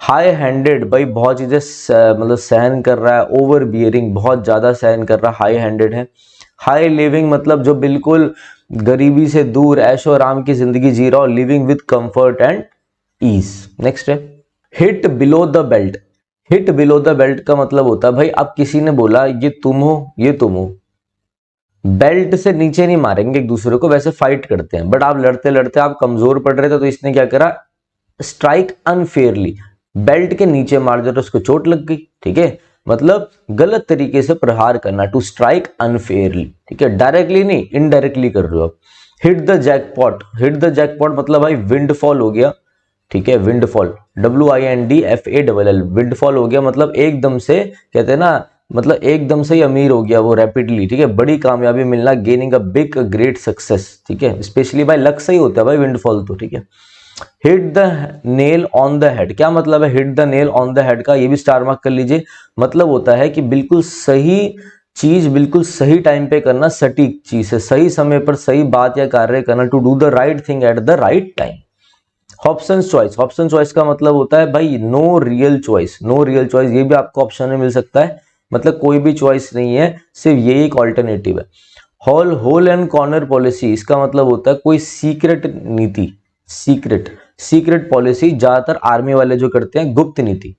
High handed, भाई बहुत चीजें मतलब सहन कर रहा है, ओवर बियरिंग बहुत ज्यादा सहन कर रहा है, हाई हैंडेड है। हाई लिविंग मतलब जो बिल्कुल गरीबी से दूर ऐशो आराम की जिंदगी जी रहा हो, living with comfort and ease. Next है hit below the belt. Hit below the belt का मतलब होता है भाई अब किसी ने बोला ये तुम हो, ये तुम हो, बेल्ट से नीचे नहीं मारेंगे एक दूसरे को, वैसे फाइट करते हैं, बट आप लड़ते लड़ते आप कमजोर पड़ रहे थे तो इसने क्या करा, स्ट्राइक अनफेयरली, बेल्ट के नीचे मार दिया तो उसको चोट लग गई। ठीक है, मतलब गलत तरीके से प्रहार करना, टू स्ट्राइक अनफेयरली। ठीक है, डायरेक्टली नहीं इनडायरेक्टली कर रहे हो। Hit the jackpot, hit the jackpot मतलब भाई विंडफॉल हो गया। ठीक है, विंडफॉल WINDFALL, विंडफॉल हो गया मतलब एकदम से, कहते हैं ना मतलब एकदम से ही अमीर हो गया वो रैपिडली। ठीक है, बड़ी कामयाबी मिलना, gaining a big great success. ठीक है, स्पेशली भाई लक से ही होता है भाई विंडफॉल तो। ठीक है, hit the nail on the head, क्या मतलब है hit the nail on the head का, ये भी स्टार मार्क कर लीजिए। मतलब होता है कि बिल्कुल सही चीज बिल्कुल सही टाइम पे करना, सटीक चीज है, सही समय पर सही बात या कार्य करना, to do the right thing at the right time. Option choice, option choice का मतलब होता है भाई no real choice, no real choice, ये भी आपको ऑप्शन में मिल सकता है, मतलब कोई भी चॉइस नहीं है, सिर्फ ये एक ऑल्टरनेटिव है। Hole hole and corner policy, इसका मतलब होता है कोई सीक्रेट नीति, सीक्रेट सीक्रेट पॉलिसी, ज्यादातर आर्मी वाले जो करते हैं, गुप्त नीति।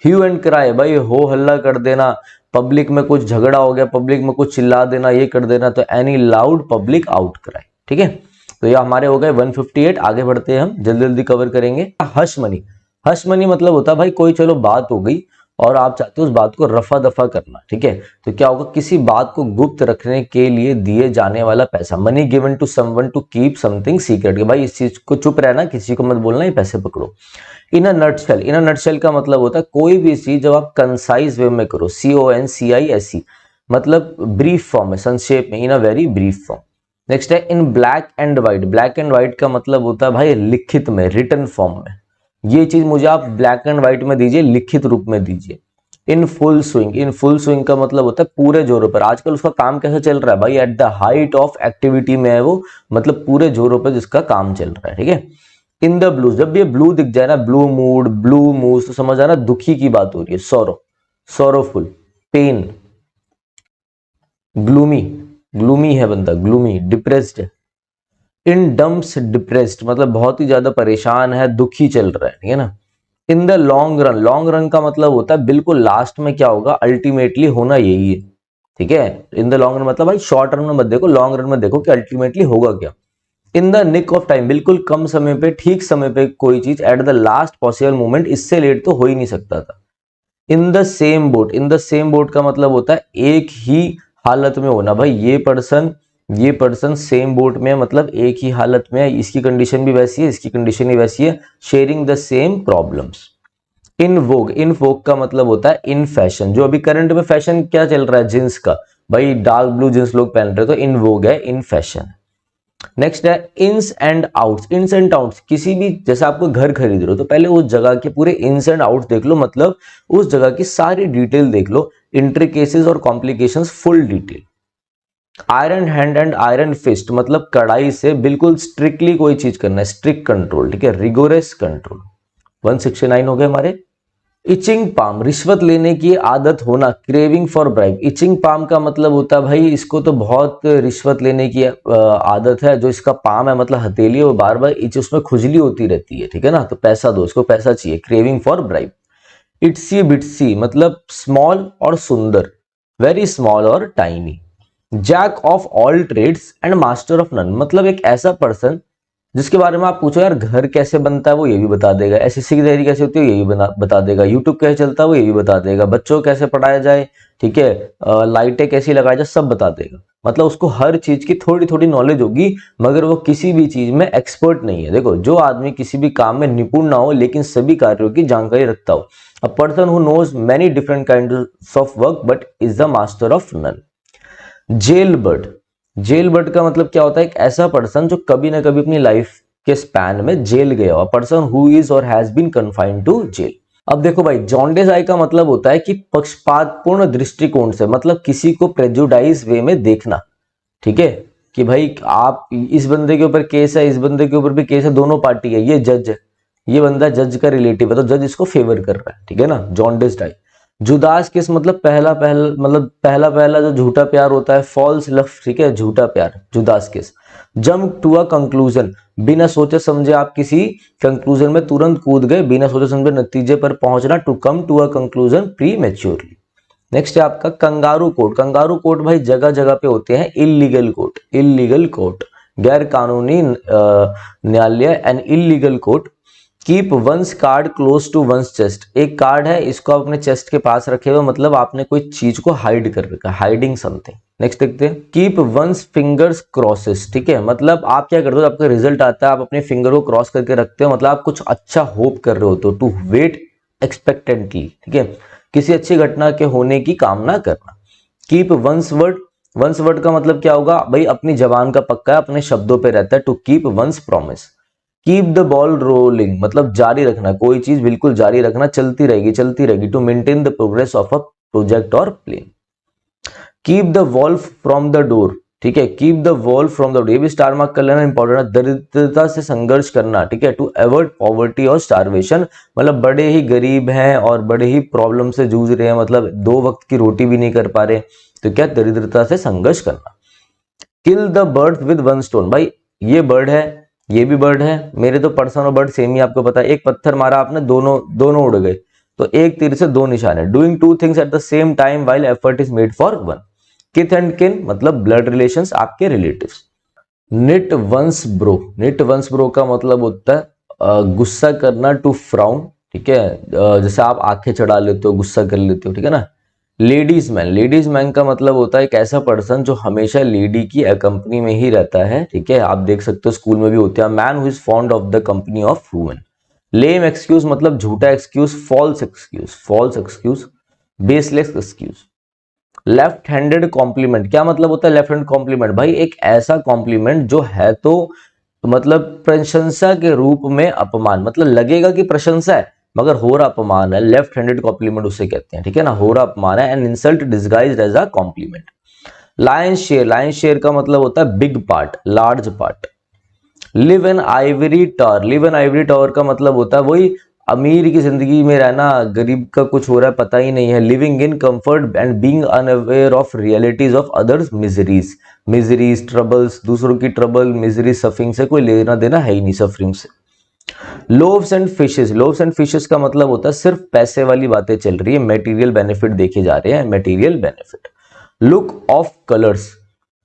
ह्यू एंड क्राई, भाई हो हल्ला कर देना, पब्लिक में कुछ झगड़ा हो गया, पब्लिक में कुछ चिल्ला देना, ये कर देना, तो any loud public out cry. ठीक है, तो ये हमारे हो गए 158। आगे बढ़ते हैं, हम जल्दी जल्दी कवर करेंगे। हश मनी, हश मनी मतलब होता है भाई कोई चलो बात हो गई और आप चाहते हो उस बात को रफा दफा करना। ठीक है, तो क्या होगा, किसी बात को गुप्त रखने के लिए दिए जाने वाला पैसा, money given to someone to keep something secret, भाई इस चीज को चुप रहना, किसी को मत बोलना, ये पैसे पकड़ो। इन a nutshell, in a nutshell का मतलब होता है कोई भी चीज जब आप कंसाइज वे में करो, CONCISE, मतलब ब्रीफ फॉर्म में, संक्षेप में, in a very brief form. Next है in black and white, black and white का मतलब होता है भाई लिखित में, रिटन फॉर्म में, ये चीज मुझे आप ब्लैक एंड व्हाइट में दीजिए, लिखित रूप में दीजिए। In full swing, in full swing का मतलब होता है पूरे जोरों पर, आजकल उसका काम कैसे चल रहा है भाई, at the height of activity में है वो, मतलब पूरे जोरों पर जिसका काम चल रहा है। ठीक है, इन द ब्लू, जब ये ब्लू दिख जाए ना, ब्लू मूड, ब्लू मूड, तो समझ आना दुखी की बात हो रही है, सोरो, सोरोफुल, पेन, ग्लूमी, ग्लूमी है बंदा, ग्लूमी, डिप्रेस्ड है। इन डम्प्स, डिप्रेस्ड मतलब बहुत ही ज्यादा परेशान है, दुखी चल रहा है। ठीक है ना, in the long run, long run का मतलब होता है बिल्कुल लास्ट में क्या होगा, अल्टीमेटली होना यही है। ठीक है, इन द लॉन्ग रन मतलब भाई शॉर्ट रन में मत देखो, लॉन्ग रन में देखो कि अल्टीमेटली होगा क्या। In the nick of time, बिल्कुल कम समय पे, ठीक समय पे कोई चीज, at the last possible moment, इससे लेट तो हो ही नहीं सकता था। In the same boat, in the same boat का मतलब होता है एक ही हालत में होना, भाई ये पर्सन सेम बोट में है, मतलब एक ही हालत में है, इसकी कंडीशन भी वैसी है, इसकी कंडीशन भी वैसी है, शेयरिंग द सेम प्रॉब्लम्स। इन वोग, इन वोग का मतलब होता है इन फैशन, जो अभी करंट में फैशन क्या चल रहा है, जींस का, भाई डार्क ब्लू जींस लोग पहन रहे, तो इन वोग है, इन फैशन। नेक्स्ट है ins and outs, ins and outs, किसी भी, जैसे आपको घर खरीद रहे हो तो पहले उस जगह के पूरे इन्स एंड आउट्स देख लो, मतलब उस जगह की सारी डिटेल देख लो, इंट्रिकेसीज और complications full detail. Iron hand and iron fist मतलब कड़ाई से बिल्कुल स्ट्रिक्टली कोई चीज करना है, स्ट्रिक्ट कंट्रोल। ठीक है, रिगोरस कंट्रोल। 169 हो गए हमारे। इचिंग पाम, रिश्वत लेने की आदत होना, craving for bribe. Itching palm का मतलब होता है भाई इसको तो बहुत रिश्वत लेने की आदत है, जो इसका पाम है मतलब हथेली, वो बार बार इच, उसमें खुजली होती रहती है। ठीक है ना, तो पैसा दो, इसको पैसा चाहिए, craving for bribe. Itsy bitsy मतलब स्मॉल और सुंदर, वेरी स्मॉल और tiny. Jack of all trades and master of none मतलब एक ऐसा पर्सन जिसके बारे में आप पूछो यार घर कैसे बनता है, वो ये भी बता देगा, एसएससी की तैयारी कैसे होती है ये भी बता देगा, यूट्यूब कैसे चलता है वो ये भी बता देगा, बच्चों को कैसे पढ़ाया जाए, ठीक है, लाइटें कैसी लगाई जाए, सब बता देगा। मतलब उसको हर चीज की थोड़ी थोड़ी नॉलेज होगी, मगर वो किसी भी चीज में एक्सपर्ट नहीं है। देखो, जो आदमी किसी भी काम में निपुण ना हो लेकिन सभी कार्यों की जानकारी रखता हो, a person who knows many different kinds of work but is the master of none. Jail bird, jail bird का मतलब क्या होता है, एक ऐसा पर्सन जो कभी ना कभी अपनी लाइफ के स्पैन में जेल गया हो, person who is or has been confined to jail. अब देखो भाई, जॉन्डिस आई का मतलब होता है कि पक्षपातपूर्ण दृष्टिकोण से, मतलब किसी को प्रेजुडाइज वे में देखना। ठीक है, कि भाई आप इस बंदे के ऊपर केस है, इस बंदे के ऊपर भी केस है, दोनों पार्टी है, ये जज है, ये बंदा जज का रिलेटिव है तो जज इसको फेवर कर रहा है, ठीक है ना। जॉन्डिस्ड आई। जुदास किस मतलब पहला पहला मतलब पहला पहला जो झूठा प्यार होता है, फॉल्स लव, ठीक है, झूठा प्यार, जुदास किस। जंप टू अ कंक्लूजन, बिना सोचे समझे आप किसी कंक्लूजन में तुरंत कूद गए, बिना सोचे समझे नतीजे पर पहुंचना, to come to a conclusion prematurely. Next है आपका कंगारू कोर्ट। कंगारू कोर्ट भाई जगह जगह पे होते हैं इलीगल कोर्ट, इलीगल कोर्ट, गैर कानूनी न्यायालय, an illegal court. Keep one's card close to one's chest, एक कार्ड है इसको आप अपने चेस्ट के पास रखे हुए, मतलब आपने कोई चीज को हाइड कर रखा, हाइडिंग समथिंग। नेक्स्ट देखते हैं, कीप वंस फिंगर्स क्रॉसेस, ठीक है, मतलब आप क्या करते हो, आपका रिजल्ट आता है आप अपने फिंगर को क्रॉस करके रखते हो, मतलब आप कुछ अच्छा होप कर रहे होते हो, टू वेट एक्सपेक्टेंटली, ठीक है, किसी अच्छी घटना के होने की कामना करना। Keep one's word, one's word का मतलब क्या होगा भाई, अपनी जबान का पक्का है, अपने शब्दों पे रहता है, to keep one's promise. Keep the ball rolling, मतलब जारी रखना, कोई चीज बिल्कुल जारी रखना, चलती रहेगी चलती रहेगी, to maintain the progress of a project और plan. Keep the wolf from the door, ठीक है, keep the wolf from the door, ये भी स्टार मार्क कर लेना, इंपॉर्टेंट है। दरिद्रता से संघर्ष करना, ठीक है, टू अवॉइड पॉवर्टी और स्टारवेशन, मतलब बड़े ही गरीब हैं और बड़े ही प्रॉब्लम से जूझ रहे हैं, मतलब 2 वक्त की रोटी भी नहीं कर पा रहे, तो क्या, दरिद्रता से संघर्ष करना। Kill the bird with one stone, भाई ये बर्ड है, ये भी बर्ड है, मेरे तो पर्सन और बर्ड सेम ही आपको पता है, एक पत्थर मारा आपने, दोनों दोनों उड़ गए, तो एक तीर से 2 निशाने। Doing 2 things at the same time while effort is made for one. Kith and kin मतलब ब्लड रिलेशंस, आपके relatives. Knit one's brow, knit one's brow का मतलब होता है गुस्सा करना, टू फ्राउन, ठीक है, जैसे आप आंखें चढ़ा लेते हो, गुस्सा कर लेते हो, ठीक है ना। लेडीज मैन, लेडीज मैन का मतलब होता है एक ऐसा पर्सन जो हमेशा लेडी की कंपनी में ही रहता है, ठीक है, आप देख सकते हो स्कूल में भी होते हैं, man who is fond of the company of women. Lame excuse मतलब झूठा excuse, false excuse, false excuse, baseless excuse. Left handed compliment, क्या मतलब होता है लेफ्ट हैंड कॉम्प्लीमेंट, भाई एक ऐसा कॉम्प्लीमेंट जो है तो मतलब प्रशंसा के रूप में अपमान, मतलब लगेगा कि प्रशंसा है मगर हो रहा अपमान है, लेफ्ट हैंडेड कॉम्प्लीमेंट उसे कहते हैं, ठीक है ना, हो रहा अपमान है, an insult disguised as a compliment. Lion share, lion share का मतलब होता है big part, large part. Live in ivory tower, live in ivory tower का मतलब होता है वही अमीर की जिंदगी में रहना, गरीब का कुछ हो रहा है पता ही नहीं है। Living in comfort and being unaware of realities of others miseries, miseries troubles, दूसरों की ट्रबल मिजरी सफरिंग से कोई लेना देना है ही नहीं, सफरिंग से। Loaves and fishes, loaves and fishes का मतलब होता है सिर्फ पैसे वाली बातें चल रही है, मटेरियल बेनिफिट देखे जा रहे हैं, material benefit. Look of colours,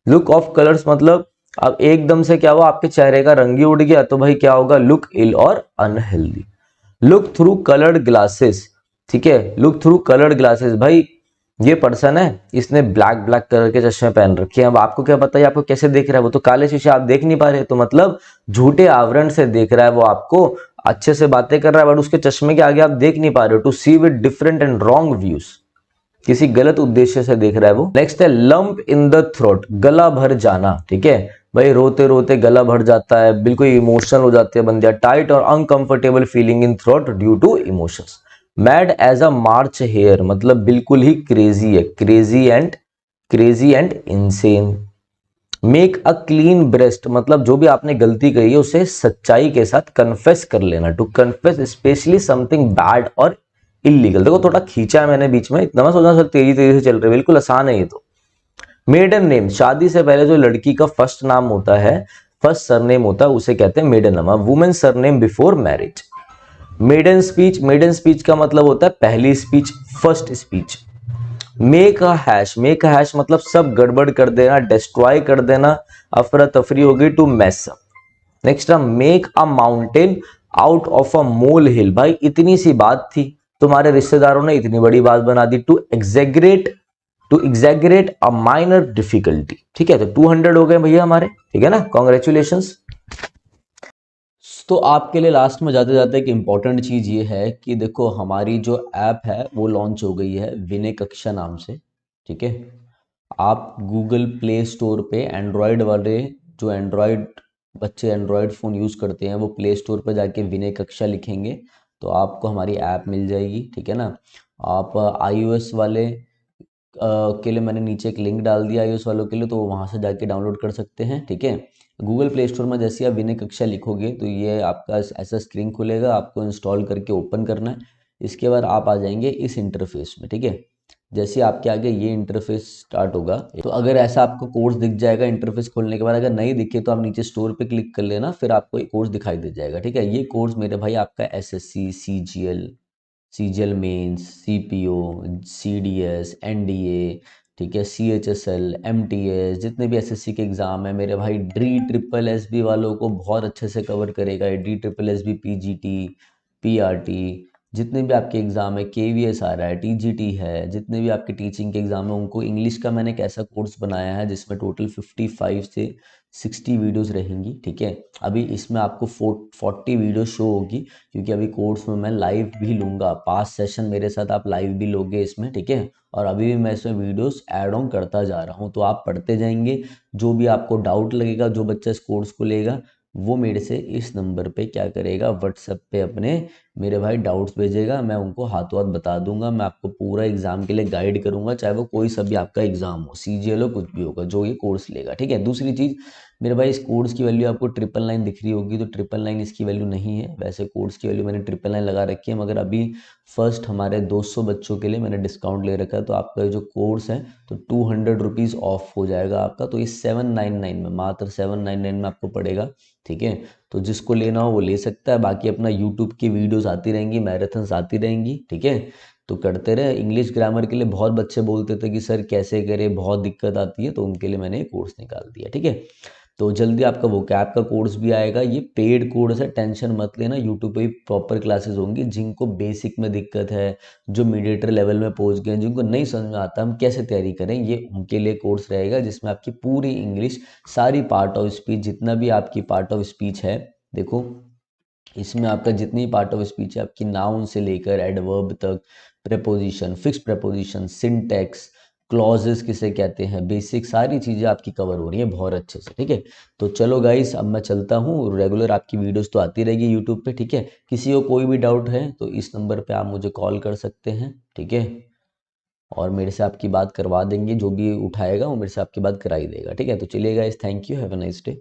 look of colours मतलब अब एकदम से क्या हुआ, आपके चेहरे का रंग ही उड़ गया, तो भाई क्या होगा, लुक इल और unhealthy. Look through coloured glasses, ठीक है, लुक थ्रू कलर्ड ग्लासेस, भाई ये पर्सन है इसने ब्लैक ब्लैक कलर के चश्मे पहन रखे हैं, अब आपको क्या पता है आपको कैसे देख रहा है, वो तो काले शीशे आप देख नहीं पा रहे, तो मतलब झूठे आवरण से देख रहा है वो आपको, अच्छे से बातें कर रहा है बट उसके चश्मे के आगे आप देख नहीं पा रहे हो, to see with different and wrong views, किसी गलत उद्देश्य से देख रहा है वो। नेक्स्ट है लंप इन द थ्रोट, गला भर जाना, ठीक है, भाई रोते रोते गला भर जाता है, बिल्कुल इमोशनल हो जाते हैं बंदे, टाइट और uncomfortable feeling in throat due to emotions. Mad as a March hare मतलब बिल्कुल ही क्रेजी है, crazy and insane. Make a clean breast मतलब जो भी आपने गलती करी है उसे सच्चाई के साथ कन्फेस कर लेना, to confess specially something bad और इलीगल। देखो थोड़ा खींचा है मैंने बीच में, इतना सोचना सर तेजी तेजी से चल रहे, बिल्कुल आसान है ये तो। मेडन नेम, शादी से पहले जो लड़की का फर्स्ट नाम होता है, फर्स्ट सरनेम होता है, उसे कहते हैं मेडन नाम, women surname before marriage. Maiden speech, maiden speech का मतलब होता है पहली speech, first speech. Make a hash, make a hash मतलब सब गड़बड़ कर देना, डिस्ट्रॉय कर देना, अफरा तफरी हो गई, to mess up. Next make a mountain out of a molehill, भाई इतनी सी बात थी, तुम्हारे रिश्तेदारों ने इतनी बड़ी बात बना दी, to exaggerate, to exaggerate a minor difficulty, ठीक है, तो 200 हो गए भैया हमारे, ठीक है ना, कॉन्ग्रेचुलेशंस। तो आपके लिए लास्ट में जाते जाते एक इम्पॉर्टेंट चीज़ ये है कि देखो हमारी जो ऐप है वो लॉन्च हो गई है विनय कक्षा नाम से, ठीक है, आप गूगल प्ले स्टोर पे एंड्रॉयड वाले, जो एंड्रॉयड बच्चे एंड्रॉयड फ़ोन यूज़ करते हैं वो प्ले स्टोर पे जाके विनय कक्षा लिखेंगे तो आपको हमारी ऐप मिल जाएगी, ठीक है ना। आप आईओएस वाले के लिए मैंने नीचे एक लिंक डाल दिया, आईओएस वालों के लिए, तो वहाँ से जाके डाउनलोड कर सकते हैं, ठीक है। गूगल प्ले स्टोर में जैसे आप विनय कक्षा लिखोगे तो ये आपका ऐसा स्क्रीन खुलेगा, आपको इंस्टॉल करके ओपन करना है। इसके बाद आप आ जाएंगे इस इंटरफेस में, ठीक है। जैसे आपके आगे ये इंटरफेस स्टार्ट होगा, तो अगर ऐसा आपको कोर्स दिख जाएगा इंटरफेस खोलने के बाद, अगर नहीं दिखे तो आप नीचे स्टोर पे क्लिक कर लेना, फिर आपको एक कोर्स दिखाई दे जाएगा, ठीक है। ये कोर्स मेरे भाई आपका SSC, CGL mains, CPO, CDS, NDA, ठीक है, सीएचएसएल, एमटीएस, जितने भी एसएससी के एग्ज़ाम है मेरे भाई, डी ट्रिपल एसबी वालों को बहुत अच्छे से कवर करेगा। D triple SB, PGT, PRT, जितने भी आपके एग्ज़ाम है, केवीएस आ रहा है, टीजीटी है, जितने भी आपके टीचिंग के एग्ज़ाम है उनको इंग्लिश का मैंने एक ऐसा कोर्स बनाया है जिसमें टोटल 55 से 60 वीडियोस रहेंगी, ठीक है। अभी इसमें आपको 40 वीडियो शो होगी, क्योंकि अभी कोर्स में मैं लाइव भी लूँगा, 5 सेशन मेरे साथ आप लाइव भी लोगे इसमें, ठीक है। और अभी भी मैं इसमें वीडियोस ऐड ऑन करता जा रहा हूँ, तो आप पढ़ते जाएंगे। जो भी आपको डाउट लगेगा, जो बच्चा इस कोर्स को लेगा वो मेरे से इस नंबर पे क्या करेगा, व्हाट्सएप पे अपने मेरे भाई डाउट्स भेजेगा, मैं उनको हाथों हाथ बता दूंगा। मैं आपको पूरा एग्जाम के लिए गाइड करूंगा, चाहे वो कोई सा भी आपका एग्जाम हो, सीजीएल हो, कुछ भी होगा, जो ये कोर्स लेगा, ठीक है। दूसरी चीज़ मेरे भाई, इस कोर्स की वैल्यू आपको 999 दिख रही होगी, तो 999 इसकी वैल्यू नहीं है। वैसे कोर्स की वैल्यू मैंने 999 लगा रखी है, मगर अभी फर्स्ट हमारे 200 बच्चों के लिए मैंने डिस्काउंट ले रखा है, तो आपका जो कोर्स है तो 200 रुपीज़ ऑफ हो जाएगा आपका। तो ये 799 में, मात्र 799 में आपको पड़ेगा, ठीक है। तो जिसको लेना हो वो ले सकता है। बाकी अपना यूट्यूब की वीडियोस आती रहेंगी, मैराथन्स आती रहेंगी, ठीक है। तो करते रहे। इंग्लिश ग्रामर के लिए बहुत बच्चे बोलते थे कि सर कैसे करें, बहुत दिक्कत आती है, तो उनके लिए मैंने कोर्स निकाल दिया, ठीक है। तो जल्दी आपका वो कैप का कोर्स भी आएगा। ये पेड कोर्स है, टेंशन मत लेना। यूट्यूब पे भी प्रॉपर क्लासेस होंगी। जिनको बेसिक में दिक्कत है, जो मीडिएटर लेवल में पहुंच गए हैं, जिनको नहीं समझ में आता हम कैसे तैयारी करें, ये उनके लिए कोर्स रहेगा, जिसमें आपकी पूरी इंग्लिश, सारी पार्ट ऑफ स्पीच, जितना भी आपकी पार्ट ऑफ स्पीच है, देखो इसमें आपका जितनी पार्ट ऑफ स्पीच है, आपकी नाउन से लेकर एडवर्ब तक, preposition, fix preposition, syntax, clauses किसे कहते हैं, बेसिक सारी चीज़ें आपकी कवर हो रही हैं बहुत अच्छे से, ठीक है। तो चलो गाइस, अब मैं चलता हूँ। रेगुलर आपकी वीडियोस तो आती रहेगी यूट्यूब पे, ठीक है। किसी को कोई भी डाउट है तो इस नंबर पे आप मुझे कॉल कर सकते हैं, ठीक है। और मेरे से आपकी बात करवा देंगे, जो भी उठाएगा वो मेरे से आपकी बात कराई देगा, ठीक है। तो चलिए guys, thank you, have a nice day.